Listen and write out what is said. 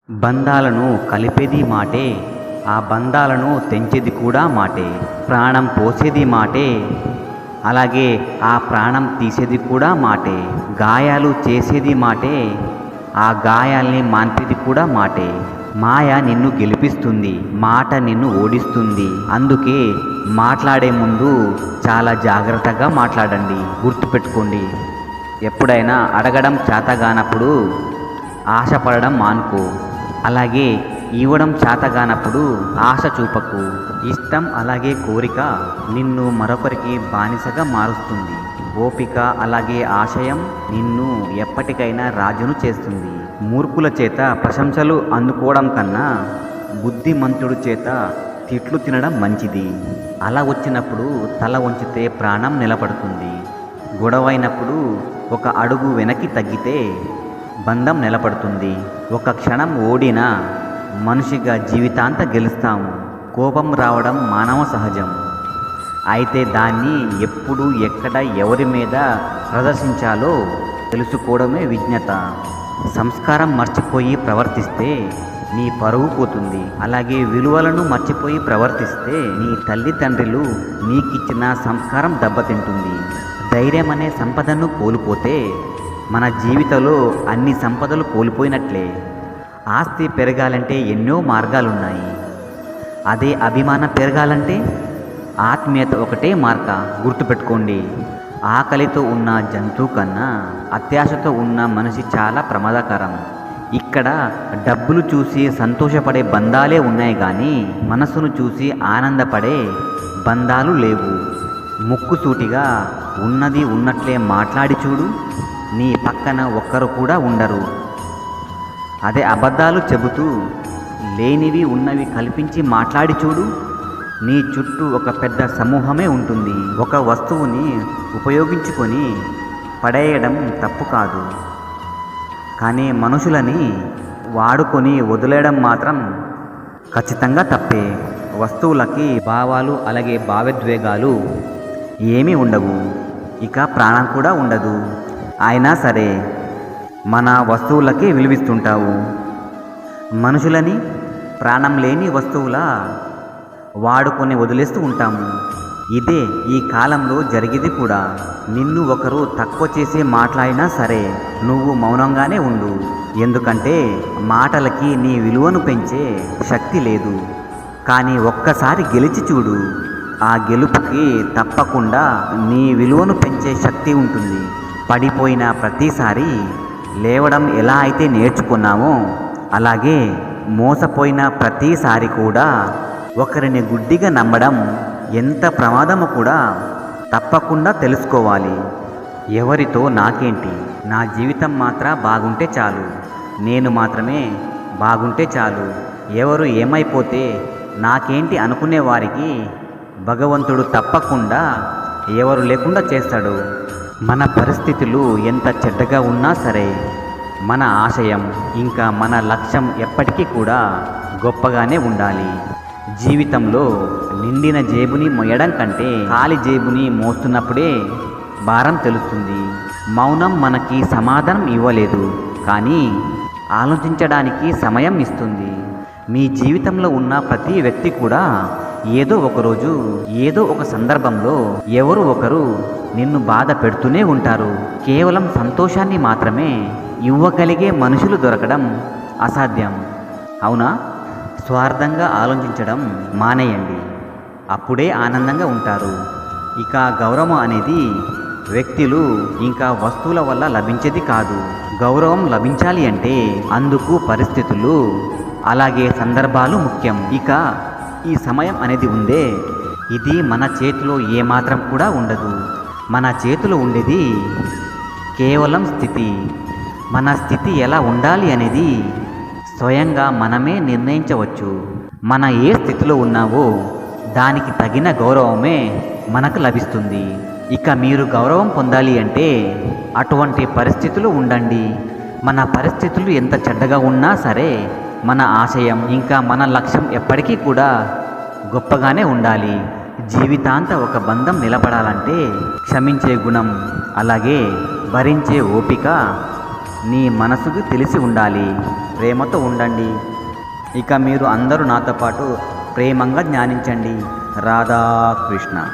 బంధాలను కలిపేది మాటే, ఆ బంధాలను తెంచేది కూడా మాటే. ప్రాణం పోసేది మాటే, అలాగే ఆ ప్రాణం తీసేది కూడా మాటే. గాయాలు చేసేది మాటే, ఆ గాయాల్ని మాన్పేది కూడా మాటే. మాయ నిన్ను గెలిపిస్తుంది, మాట నిన్ను ఓడిస్తుంది. అందుకే మాట్లాడే ముందు చాలా జాగ్రత్తగా మాట్లాడండి. గుర్తుపెట్టుకోండి, ఎప్పుడైనా అడగడం చేతగానప్పుడు ఆశపడడం మానుకో. అలాగే ఇవ్వడం చేతగానప్పుడు ఆశ చూపకు. ఇష్టం అలాగే కోరిక నిన్ను మరొకరికి బానిసగా మారుస్తుంది. ఓపిక అలాగే ఆశయం నిన్ను ఎప్పటికైనా రాజును చేస్తుంది. మూర్ఖుల చేత ప్రశంసలు అందుకోవడం కన్నా బుద్ధిమంతుడు చేత తిట్లు తినడం మంచిది. అలా వచ్చినప్పుడు తల వంచితే ప్రాణం నిలబడుతుంది. గొడవైనప్పుడు ఒక అడుగు వెనక్కి తగ్గితే బంధం నిలబడుతుంది. ఒక క్షణం ఓడినా మనిషిగా జీవితాంత గెలుస్తాము. కోపం రావడం మానవ సహజం. అయితే దాన్ని ఎప్పుడు ఎక్కడ ఎవరి మీద ప్రదర్శించాలో తెలుసుకోవడమే విజ్ఞత. సంస్కారం మర్చిపోయి ప్రవర్తిస్తే నీ పరువు పోతుంది. అలాగే విలువలను మర్చిపోయి ప్రవర్తిస్తే నీ తల్లిదండ్రులు నీకిచ్చిన సంస్కారం దెబ్బతింటుంది. ధైర్యం అనే సంపదను కోల్పోతే మన జీవితంలో అన్ని సంపదలు కోల్పోయినట్లే. ఆస్తి పెరగాలంటే ఎన్నో మార్గాలున్నాయి. అదే అభిమానం పెరగాలంటే ఆత్మీయత ఒకటే మార్గ. గుర్తుపెట్టుకోండి, ఆకలితో ఉన్న జంతువు కన్నా అత్యాశతో ఉన్న మనిషి చాలా ప్రమాదకరం. ఇక్కడ డబ్బులు చూసి సంతోషపడే బంధాలే ఉన్నాయి కానీ మనసును చూసి ఆనందపడే బంధాలు లేవు. ముక్కుసూటిగా ఉన్నది ఉన్నట్లే మాట్లాడి చూడు, నీ పక్కన ఒక్కరు కూడా ఉండరు. అదే అబద్ధాలు చెబుతూ లేనివి ఉన్నవి కల్పించి మాట్లాడి చూడు, నీ చుట్టూ ఒక పెద్ద సమూహమే ఉంటుంది. ఒక వస్తువుని ఉపయోగించుకొని పడేయడం తప్పు కాదు, కానీ మనుషులని వాడుకొని వదిలేయడం మాత్రం ఖచ్చితంగా తప్పే. వస్తువులకి భావాలు అలాగే భావోద్వేగాలు ఏమీ ఉండవు, ఇక ప్రాణం కూడా ఉండదు. అయినా సరే మన వస్తువులకి విలువిస్తుంటావు. మనుషులని ప్రాణం లేని వస్తువులా వాడుకొని వదిలేస్తూ ఉంటాము. ఇదే ఈ కాలంలో జరిగేది కూడా. నిన్ను ఒకరు తక్కువ చేసే మాట్లాడినా సరే నువ్వు మౌనంగానే ఉండు. ఎందుకంటే మాటలకి నీ విలువను పెంచే శక్తి లేదు. కానీ ఒక్కసారి గెలిచి చూడు, ఆ గెలుపుకి తప్పకుండా నీ విలువను పెంచే శక్తి ఉంటుంది. పడిపోయిన ప్రతిసారి లేవడం ఎలా అయితే నేర్చుకున్నామో అలాగే మోసపోయిన ప్రతిసారి కూడా ఒకరిని గుడ్డిగా నమ్మడం ఎంత ప్రమాదమో కూడా తప్పకుండా తెలుసుకోవాలి. ఎవరితో నాకేంటి, నా జీవితం మాత్రం బాగుంటే చాలు, నేను మాత్రమే బాగుంటే చాలు, ఎవరు ఏమైపోతే నాకేంటి అనుకునే వారికి భగవంతుడు తప్పకుండా ఎవరు లేకుండా చేస్తాడు. మన పరిస్థితులు ఎంత చెడ్డగా ఉన్నా సరే మన ఆశయం ఇంకా మన లక్ష్యం ఎప్పటికీ కూడా గొప్పగానే ఉండాలి. జీవితంలో నిండిన జేబుని మోయడం కంటే ఖాళీ జేబుని మోస్తున్నప్పుడే భారం తెలుస్తుంది. మౌనం మనకి సమాధానం ఇవ్వలేదు, కానీ ఆలోచించడానికి సమయం ఇస్తుంది. మీ జీవితంలో ఉన్న ప్రతి వ్యక్తి కూడా ఏదో ఒకరోజు ఏదో ఒక సందర్భంలో ఎవరు ఒకరు నిన్ను బాధ పెడుతూనే ఉంటారు. కేవలం సంతోషాన్ని మాత్రమే ఇవ్వగలిగే మనుషులు దొరకడం అసాధ్యం, అవునా? స్వార్థంగా ఆలోచించడం మానేయండి, అప్పుడే ఆనందంగా ఉంటారు. ఇక గౌరవం అనేది వ్యక్తులు ఇంకా వస్తువుల వల్ల లభించేది కాదు. గౌరవం లభించాలి అంటే అందుకు పరిస్థితులు అలాగే సందర్భాలు ముఖ్యం. ఇక ఈ సమయం అనేది ఉందే, ఇది మన చేతిలో ఏమాత్రం కూడా ఉండదు. మన చేతిలో ఉండేది కేవలం స్థితి. మన స్థితి ఎలా ఉండాలి అనేది స్వయంగా మనమే నిర్ణయించవచ్చు. మన ఏ స్థితిలో ఉన్నావో దానికి తగిన గౌరవమే మనకు లభిస్తుంది. ఇక మీరు గౌరవం పొందాలి అంటే అటువంటి పరిస్థితులు ఉండండి. మన పరిస్థితులు ఎంత చెడ్డగా ఉన్నా సరే మన ఆశయం ఇంకా మన లక్ష్యం ఎప్పటికీ కూడా గొప్పగానే ఉండాలి. జీవితాంత ఒక బంధం నిలబడాలంటే క్షమించే గుణం అలాగే భరించే ఓపిక నీ మనసుకు తెలిసి ఉండాలి. ప్రేమతో ఉండండి. ఇక మీరు అందరూ నాతో పాటు ప్రేమంగా ధ్యానించండి. రాధాకృష్ణ.